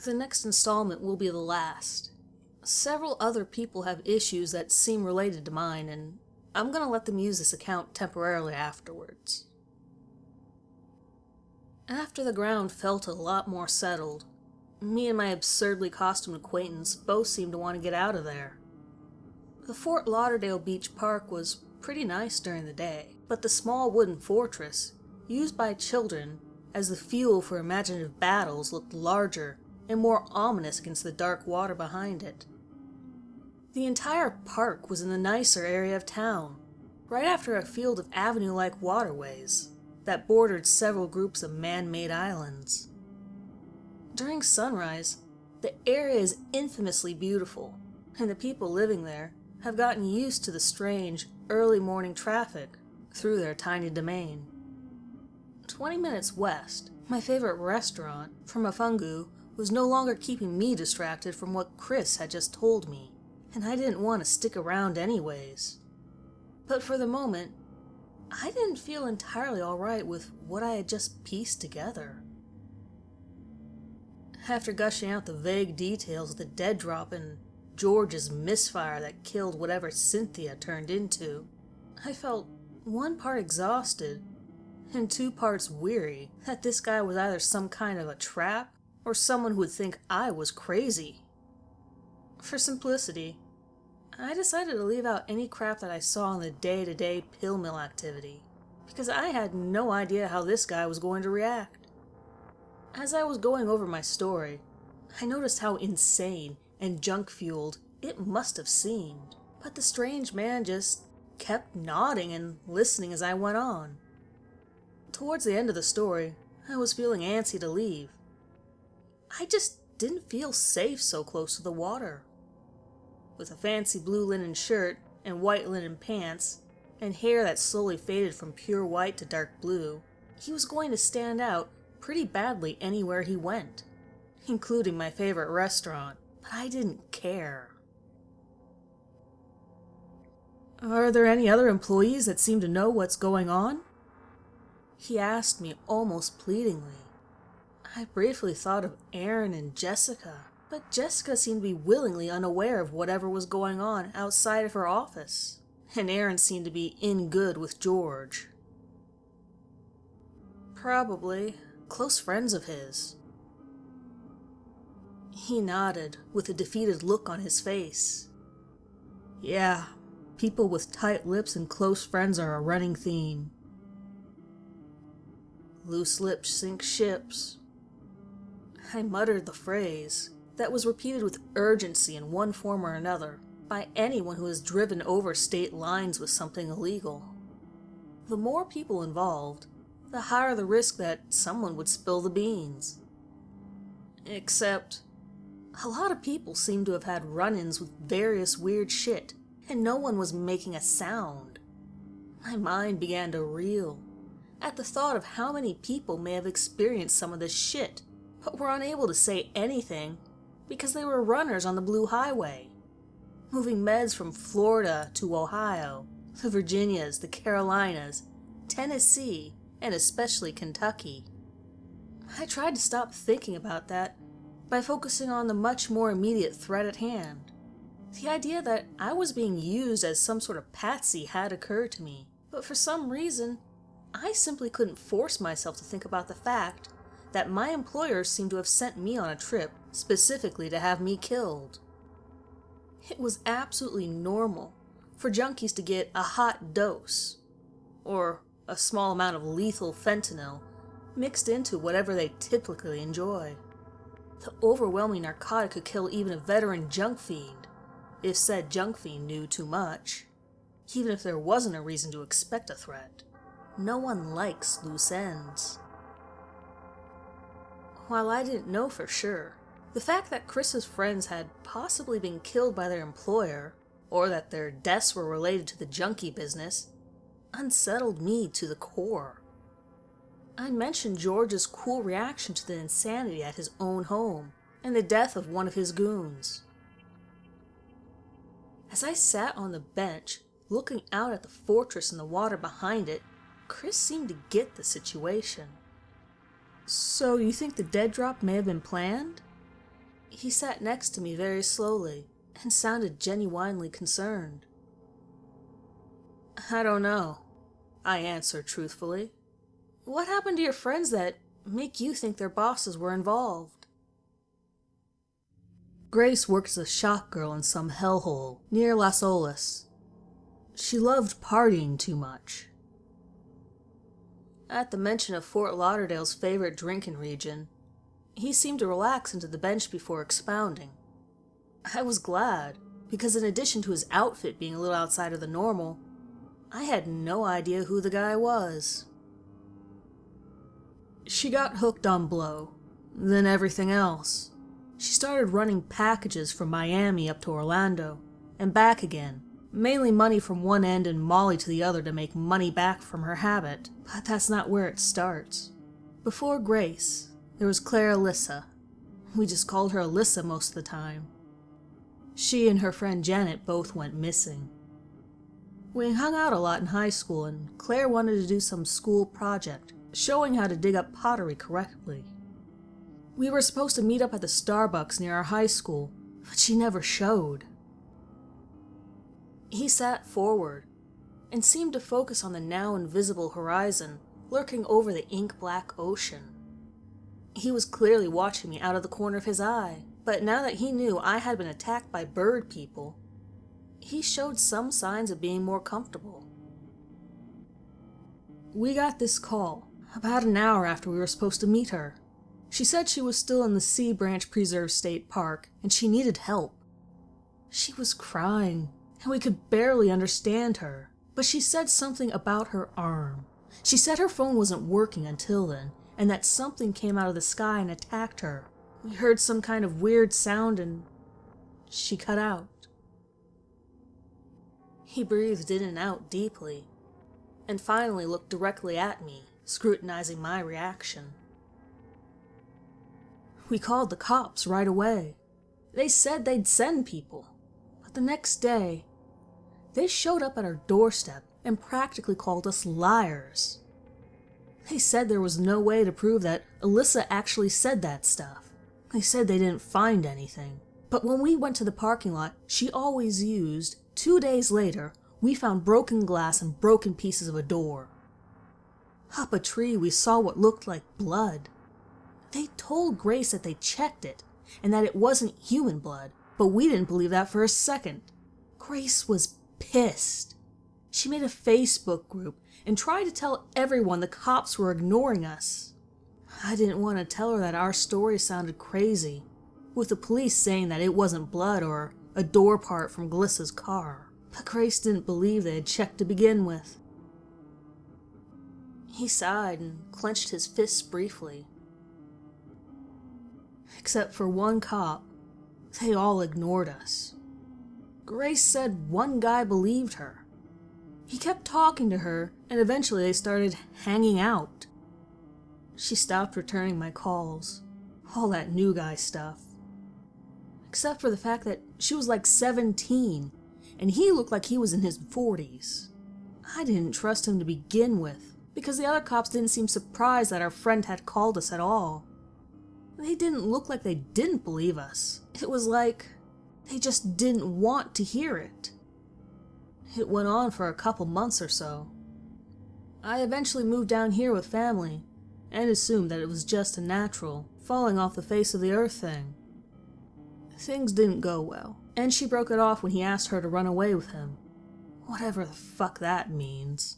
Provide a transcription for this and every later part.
The next installment will be the last. Several other people have issues that seem related to mine, and I'm gonna let them use this account temporarily afterwards. After the ground felt a lot more settled, me and my absurdly costumed acquaintance both seemed to want to get out of there. The Fort Lauderdale Beach Park was pretty nice during the day, but the small wooden fortress, used by children as the fuel for imaginative battles, looked larger and more ominous against the dark water behind it. The entire park was in the nicer area of town, right after a field of avenue-like waterways that bordered several groups of man-made islands. During sunrise, the area is infamously beautiful, and the people living there have gotten used to the strange, early morning traffic through their tiny domain. 20 minutes west, my favorite restaurant, from Mafungu, was no longer keeping me distracted from what Chris had just told me, and I didn't want to stick around anyways. But for the moment, I didn't feel entirely alright with what I had just pieced together. After gushing out the vague details of the dead drop and George's misfire that killed whatever Cynthia turned into, I felt 1 part exhausted and 2 parts weary that this guy was either some kind of a trap or someone who would think I was crazy. For simplicity, I decided to leave out any crap that I saw in the day-to-day pill mill activity, because I had no idea how this guy was going to react. As I was going over my story, I noticed how insane and junk-fueled it must have seemed, but the strange man just kept nodding and listening as I went on. Towards the end of the story, I was feeling antsy to leave. I just didn't feel safe so close to the water. With a fancy blue linen shirt and white linen pants, and hair that slowly faded from pure white to dark blue, he was going to stand out pretty badly anywhere he went, including my favorite restaurant, but I didn't care. "Are there any other employees that seem to know what's going on?" he asked me almost pleadingly. I briefly thought of Aaron and Jessica, but Jessica seemed to be willingly unaware of whatever was going on outside of her office, and Aaron seemed to be in good with George. "Probably close friends of his." He nodded with a defeated look on his face. "Yeah, people with tight lips and close friends are a running theme. Loose lips sink ships." I muttered the phrase that was repeated with urgency in one form or another by anyone who has driven over state lines with something illegal. The more people involved, the higher the risk that someone would spill the beans. Except, a lot of people seem to have had run-ins with various weird shit, and no one was making a sound. My mind began to reel at the thought of how many people may have experienced some of this shit, but were unable to say anything because they were runners on the Blue Highway, moving meds from Florida to Ohio, the Virginias, the Carolinas, Tennessee, and especially Kentucky. I tried to stop thinking about that by focusing on the much more immediate threat at hand. The idea that I was being used as some sort of patsy had occurred to me, but for some reason, I simply couldn't force myself to think about the fact that my employers seemed to have sent me on a trip specifically to have me killed. It was absolutely normal for junkies to get a hot dose, or a small amount of lethal fentanyl mixed into whatever they typically enjoy. The overwhelming narcotic could kill even a veteran junk fiend, if said junk fiend knew too much, even if there wasn't a reason to expect a threat. No one likes loose ends. While I didn't know for sure, the fact that Chris's friends had possibly been killed by their employer, or that their deaths were related to the junkie business, unsettled me to the core. I mentioned George's cool reaction to the insanity at his own home, and the death of one of his goons. As I sat on the bench, looking out at the fortress and the water behind it, Chris seemed to get the situation. "So you think the dead drop may have been planned?" He sat next to me very slowly and sounded genuinely concerned. "I don't know," I answered truthfully. "What happened to your friends that make you think their bosses were involved?" Grace worked as a shop girl in some hellhole near Las Olas. She loved partying too much. At the mention of Fort Lauderdale's favorite drinking region, he seemed to relax into the bench before expounding. I was glad, because in addition to his outfit being a little outside of the normal, I had no idea who the guy was. She got hooked on blow, then everything else. She started running packages from Miami up to Orlando, and back again, mainly money from one end and Molly to the other to make money back from her habit. But that's not where it starts. Before Grace, there was Claire Alyssa. We just called her Alyssa most of the time. She and her friend Janet both went missing. We hung out a lot in high school, and Claire wanted to do some school project, showing how to dig up pottery correctly. We were supposed to meet up at the Starbucks near our high school, but she never showed. He sat forward and seemed to focus on the now invisible horizon lurking over the ink-black ocean. He was clearly watching me out of the corner of his eye, but now that he knew I had been attacked by bird people, he showed some signs of being more comfortable. We got this call about an hour after we were supposed to meet her. She said she was still in the Sea Branch Preserve State Park and she needed help. She was crying, and we could barely understand her, but she said something about her arm. She said her phone wasn't working until then, and that something came out of the sky and attacked her. We heard some kind of weird sound and she cut out. He breathed in and out deeply, and finally looked directly at me, scrutinizing my reaction. We called the cops right away. They said they'd send people, but the next day, they showed up at our doorstep and practically called us liars. They said there was no way to prove that Alyssa actually said that stuff. They said they didn't find anything. But when we went to the parking lot she always used, 2 days later, we found broken glass and broken pieces of a door. Up a tree we saw what looked like blood. They told Grace that they checked it, and that it wasn't human blood, but we didn't believe that for a second. Grace was pissed. She made a Facebook group and tried to tell everyone the cops were ignoring us. I didn't want to tell her that our story sounded crazy, with the police saying that it wasn't blood or a door part from Glissa's car. But Grace didn't believe they had checked to begin with. He sighed and clenched his fists briefly. Except for one cop, they all ignored us. Grace said one guy believed her. He kept talking to her, and eventually they started hanging out. She stopped returning my calls, all that new guy stuff. Except for the fact that she was like 17, and he looked like he was in his 40s. I didn't trust him to begin with, because the other cops didn't seem surprised that our friend had called us at all. They didn't look like they didn't believe us. It was like they just didn't want to hear it. It went on for a couple months or so. I eventually moved down here with family, and assumed that it was just a natural, falling off the face of the earth thing. Things didn't go well, and she broke it off when he asked her to run away with him. Whatever the fuck that means.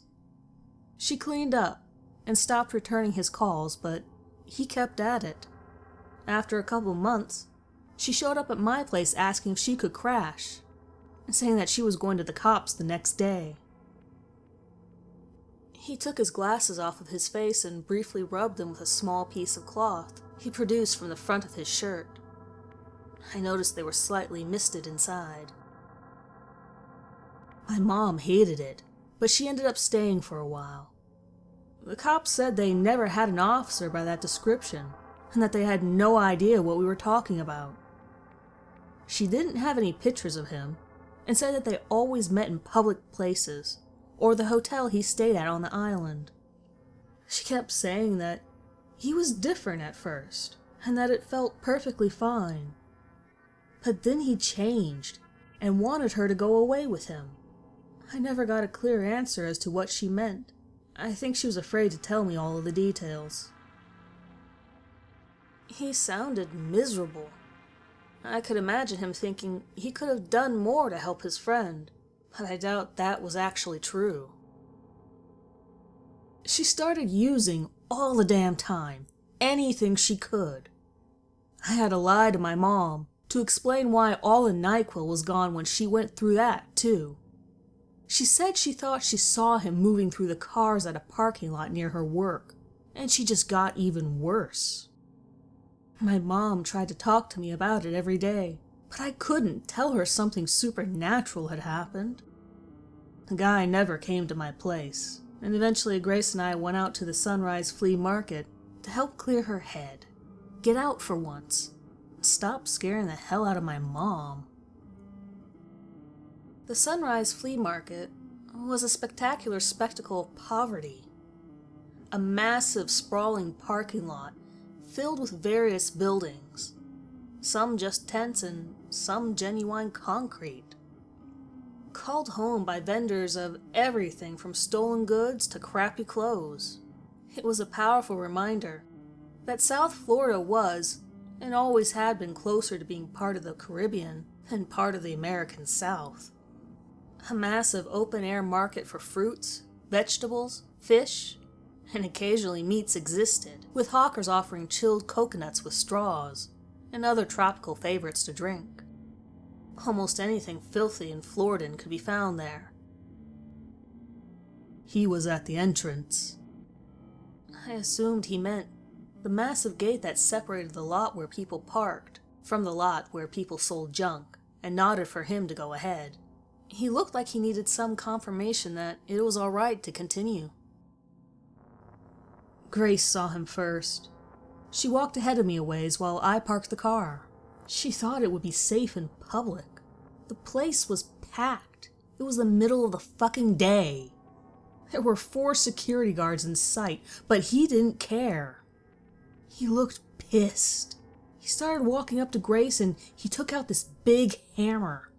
She cleaned up, and stopped returning his calls, but he kept at it. After a couple months, she showed up at my place asking if she could crash, and saying that she was going to the cops the next day. He took his glasses off of his face and briefly rubbed them with a small piece of cloth he produced from the front of his shirt. I noticed they were slightly misted inside. My mom hated it, but she ended up staying for a while. The cops said they never had an officer by that description, and that they had no idea what we were talking about. She didn't have any pictures of him, and said that they always met in public places, or the hotel he stayed at on the island. She kept saying that he was different at first, and that it felt perfectly fine. But then he changed and wanted her to go away with him. I never got a clear answer as to what she meant. I think she was afraid to tell me all of the details. He sounded miserable. I could imagine him thinking he could have done more to help his friend, but I doubt that was actually true. She started using all the damn time, anything she could. I had to lie to my mom to explain why all the NyQuil was gone when she went through that, too. She said she thought she saw him moving through the cars at a parking lot near her work, and she just got even worse. My mom tried to talk to me about it every day, but I couldn't tell her something supernatural had happened. The guy never came to my place, and eventually Grace and I went out to the Sunrise Flea Market to help clear her head, get out for once, and stop scaring the hell out of my mom. The Sunrise Flea Market was a spectacular spectacle of poverty. A massive, sprawling parking lot filled with various buildings, some just tents and some genuine concrete. Called home by vendors of everything from stolen goods to crappy clothes. It was a powerful reminder that South Florida was, and always had been, closer to being part of the Caribbean than part of the American South. A massive open-air market for fruits, vegetables, fish, and occasionally meats existed, with hawkers offering chilled coconuts with straws, and other tropical favorites to drink. Almost anything filthy and Floridan could be found there. He was at the entrance. I assumed he meant the massive gate that separated the lot where people parked from the lot where people sold junk, and nodded for him to go ahead. He looked like he needed some confirmation that it was all right to continue. Grace saw him first. She walked ahead of me a ways while I parked the car. She thought it would be safe in public. The place was packed. It was the middle of the fucking day. There were 4 security guards in sight, but he didn't care. He looked pissed. He started walking up to Grace and he took out this big hammer.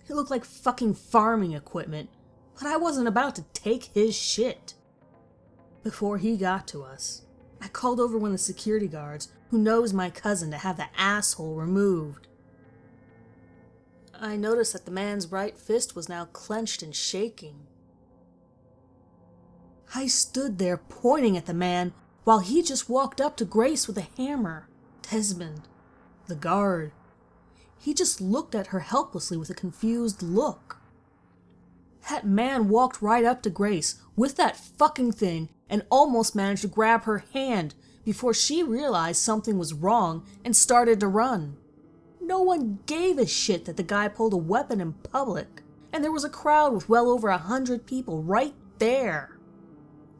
It looked like fucking farming equipment, but I wasn't about to take his shit. Before he got to us, I called over one of the security guards, who knows my cousin, to have the asshole removed. I noticed that the man's right fist was now clenched and shaking. I stood there pointing at the man while he just walked up to Grace with a hammer. Desmond, the guard, he just looked at her helplessly with a confused look. That man walked right up to Grace with that fucking thing and almost managed to grab her hand before she realized something was wrong and started to run. No one gave a shit that the guy pulled a weapon in public, and there was a crowd with well over 100 people right there.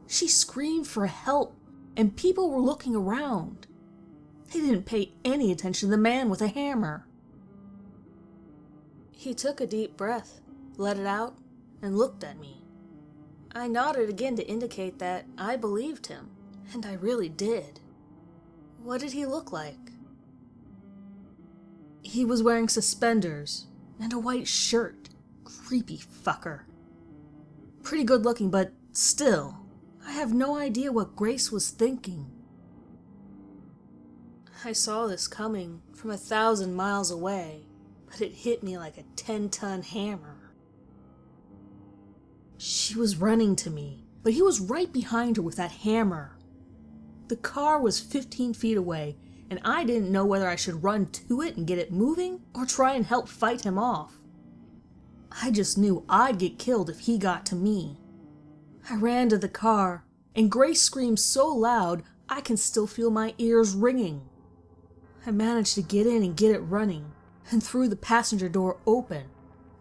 She screamed for help, and people were looking around. They didn't pay any attention to the man with a hammer. He took a deep breath, let it out, and looked at me. I nodded again to indicate that I believed him, and I really did. What did he look like? He was wearing suspenders and a white shirt. Creepy fucker. Pretty good looking, but still, I have no idea what Grace was thinking. I saw this coming from 1,000 miles away, but it hit me like a 10-ton hammer. She was running to me, but he was right behind her with that hammer. The car was 15 feet away, and I didn't know whether I should run to it and get it moving, or try and help fight him off. I just knew I'd get killed if he got to me. I ran to the car, and Grace screamed so loud I can still feel my ears ringing. I managed to get in and get it running, and threw the passenger door open,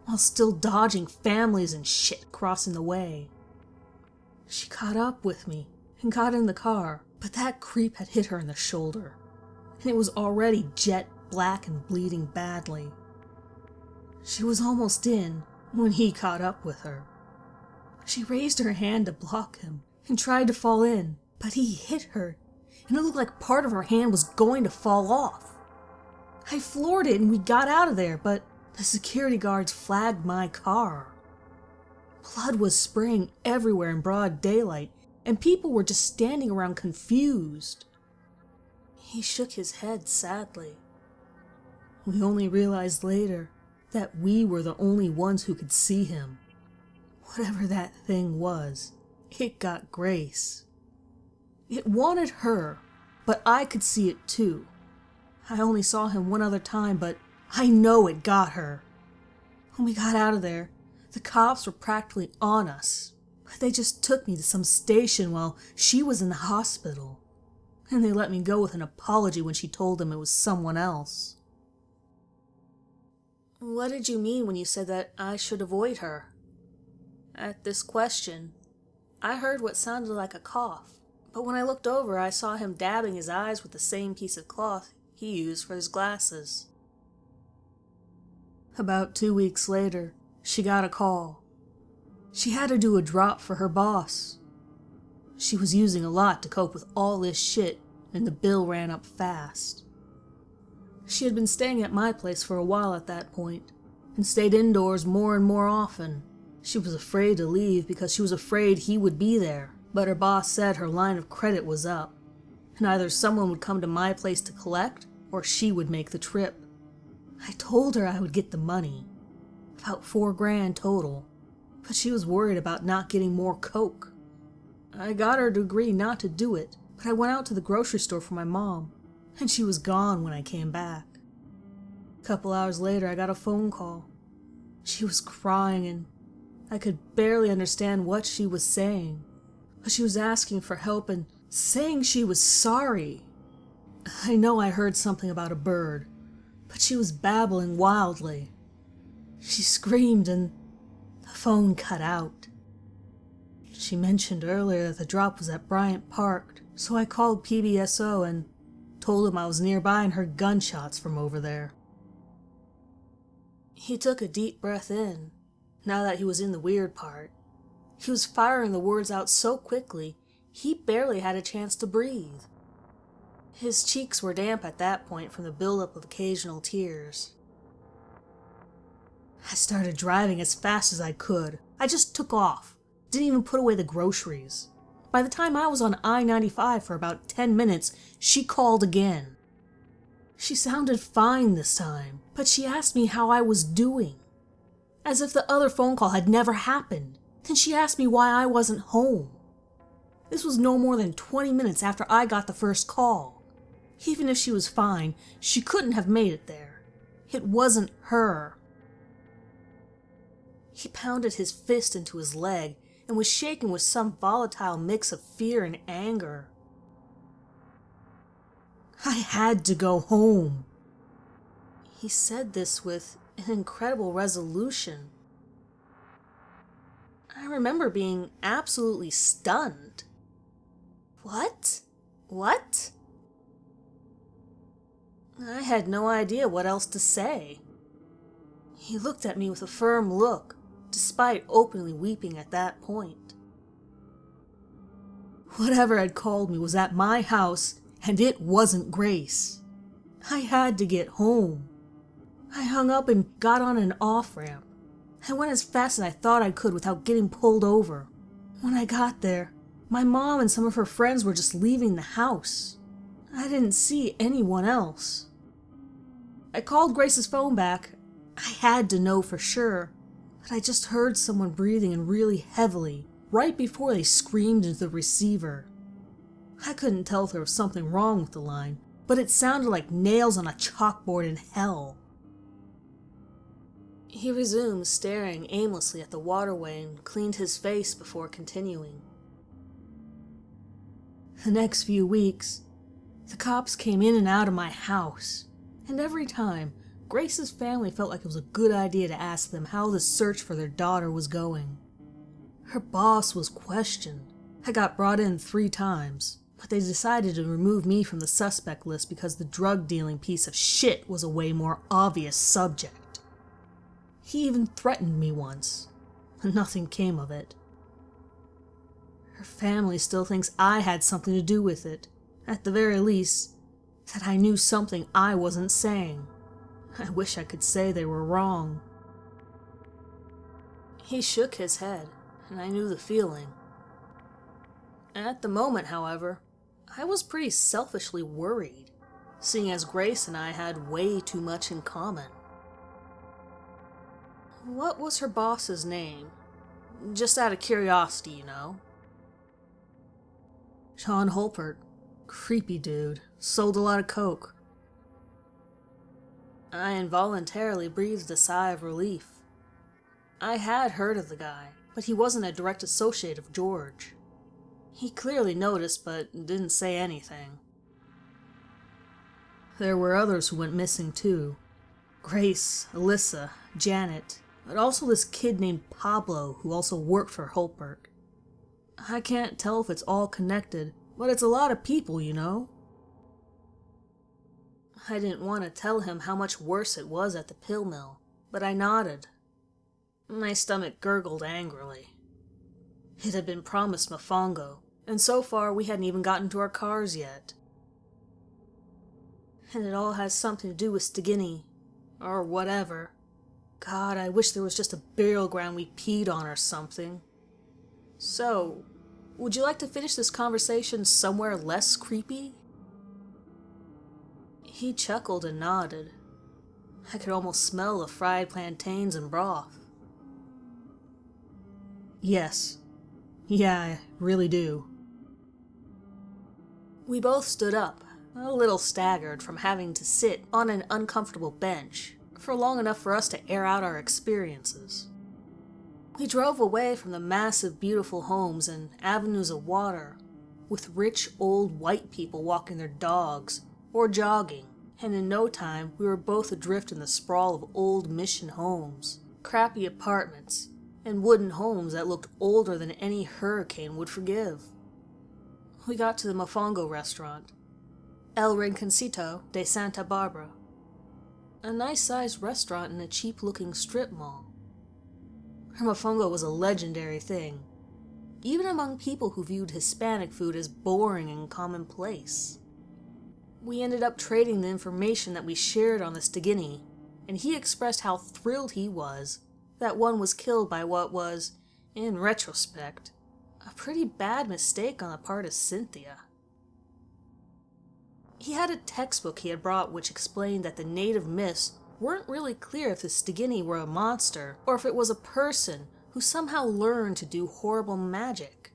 while still dodging families and shit crossing the way. She caught up with me and got in the car, but that creep had hit her in the shoulder, and it was already jet black and bleeding badly. She was almost in when he caught up with her. She raised her hand to block him and tried to fall in, but he hit her, and it looked like part of her hand was going to fall off. I floored it and we got out of there, but the security guards flagged my car. Blood was spraying everywhere in broad daylight, and people were just standing around confused. He shook his head sadly. We only realized later that we were the only ones who could see him. Whatever that thing was, it got Grace. It wanted her, but I could see it too. I only saw him one other time, but I know it got her. When we got out of there, the cops were practically on us, but they just took me to some station while she was in the hospital. And they let me go with an apology when she told them it was someone else. What did you mean when you said that I should avoid her? At this question, I heard what sounded like a cough, but when I looked over, I saw him dabbing his eyes with the same piece of cloth he used for his glasses. About 2 weeks later, she got a call. She had to do a drop for her boss. She was using a lot to cope with all this shit, and the bill ran up fast. She had been staying at my place for a while at that point, and stayed indoors more and more often. She was afraid to leave because she was afraid he would be there, but her boss said her line of credit was up, and either someone would come to my place to collect, or she would make the trip. I told her I would get the money, about $4,000 total, but she was worried about not getting more coke. I got her to agree not to do it, but I went out to the grocery store for my mom, and she was gone when I came back. A couple hours later, I got a phone call. She was crying, and I could barely understand what she was saying, but she was asking for help and saying she was sorry. I know I heard something about a bird, but she was babbling wildly. She screamed and the phone cut out. She mentioned earlier that the drop was at Bryant Park, so I called PBSO and told him I was nearby and heard gunshots from over there. He took a deep breath in, now that he was in the weird part. He was firing the words out so quickly, he barely had a chance to breathe. His cheeks were damp at that point from the buildup of occasional tears. I started driving as fast as I could. I just took off. Didn't even put away the groceries. By the time I was on I-95 for about 10 minutes, she called again. She sounded fine this time, but she asked me how I was doing. As if the other phone call had never happened. Then she asked me why I wasn't home. This was no more than 20 minutes after I got the first call. Even if she was fine, she couldn't have made it there. It wasn't her. He pounded his fist into his leg and was shaking with some volatile mix of fear and anger. I had to go home. He said this with an incredible resolution. I remember being absolutely stunned. What? What? I had no idea what else to say. He looked at me with a firm look, despite openly weeping at that point. Whatever had called me was at my house, and it wasn't Grace. I had to get home. I hung up and got on an off-ramp. I went as fast as I thought I could without getting pulled over. When I got there, my mom and some of her friends were just leaving the house. I didn't see anyone else. I called Grace's phone back. I had to know for sure, but I just heard someone breathing and really heavily right before they screamed into the receiver. I couldn't tell if there was something wrong with the line, but it sounded like nails on a chalkboard in hell. He resumed staring aimlessly at the waterway and cleaned his face before continuing. The next few weeks, the cops came in and out of my house, and every time, Grace's family felt like it was a good idea to ask them how the search for their daughter was going. Her boss was questioned. I got brought in 3 times, but they decided to remove me from the suspect list because the drug-dealing piece of shit was a way more obvious subject. He even threatened me once, and nothing came of it. Her family still thinks I had something to do with it, at the very least, that I knew something I wasn't saying. I wish I could say they were wrong. He shook his head, and I knew the feeling. At the moment, however, I was pretty selfishly worried, seeing as Grace and I had way too much in common. What was her boss's name? Just out of curiosity, you know. Sean Holpert. Creepy dude. Sold a lot of coke. I involuntarily breathed a sigh of relief. I had heard of the guy, but he wasn't a direct associate of George. He clearly noticed, but didn't say anything. There were others who went missing too. Grace, Alyssa, Janet, but also this kid named Pablo who also worked for Holpert. I can't tell if it's all connected, but it's a lot of people, you know? I didn't want to tell him how much worse it was at the pill mill, but I nodded. My stomach gurgled angrily. It had been promised Mofongo, and so far we hadn't even gotten to our cars yet. And it all has something to do with Stigini, or whatever. God, I wish there was just a burial ground we peed on or something. So, would you like to finish this conversation somewhere less creepy? He chuckled and nodded. I could almost smell the fried plantains and broth. Yes. Yeah, I really do. We both stood up, a little staggered from having to sit on an uncomfortable bench for long enough for us to air out our experiences. We drove away from the massive, beautiful homes and avenues of water, with rich, old white people walking their dogs or jogging, and in no time we were both adrift in the sprawl of old mission homes, crappy apartments, and wooden homes that looked older than any hurricane would forgive. We got to the Mofongo restaurant, El Rinconcito de Santa Barbara, a nice-sized restaurant in a cheap-looking strip mall. Her mofongo was a legendary thing, even among people who viewed Hispanic food as boring and commonplace. We ended up trading the information that we shared on the Stigini, and he expressed how thrilled he was that one was killed by what was, in retrospect, a pretty bad mistake on the part of Cynthia. He had a textbook he had brought which explained that the native myths weren't really clear if the Stigini were a monster, or if it was a person who somehow learned to do horrible magic.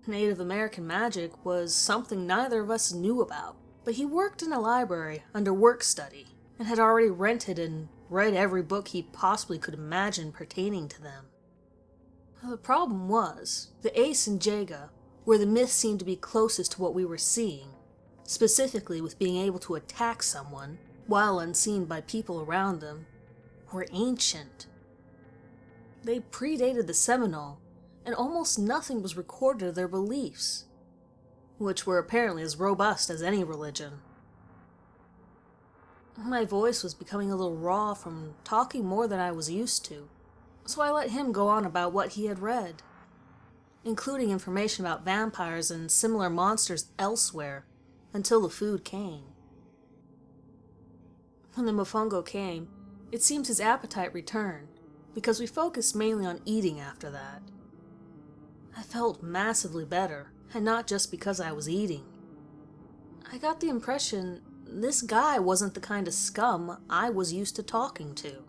Native American magic was something neither of us knew about, but he worked in a library under work study, and had already rented and read every book he possibly could imagine pertaining to them. The problem was, the Ace and Jaga, where the myths seemed to be closest to what we were seeing, specifically with being able to attack someone, while unseen by people around them, were ancient. They predated the Seminole, and almost nothing was recorded of their beliefs, which were apparently as robust as any religion. My voice was becoming a little raw from talking more than I was used to, so I let him go on about what he had read, including information about vampires and similar monsters elsewhere, until the food came. When the mofongo came, it seemed his appetite returned, because we focused mainly on eating after that. I felt massively better, and not just because I was eating. I got the impression this guy wasn't the kind of scum I was used to talking to.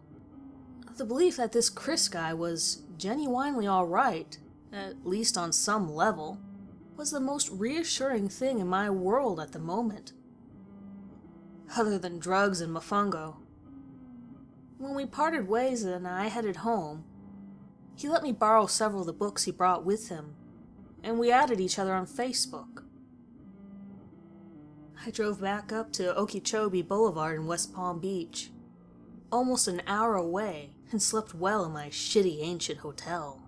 The belief that this Chris guy was genuinely alright, at least on some level, was the most reassuring thing in my world at the moment. Other than drugs and mofongo. When we parted ways and I headed home, he let me borrow several of the books he brought with him, and we added each other on Facebook. I drove back up to Okeechobee Boulevard in West Palm Beach, almost an hour away, and slept well in my shitty ancient hotel.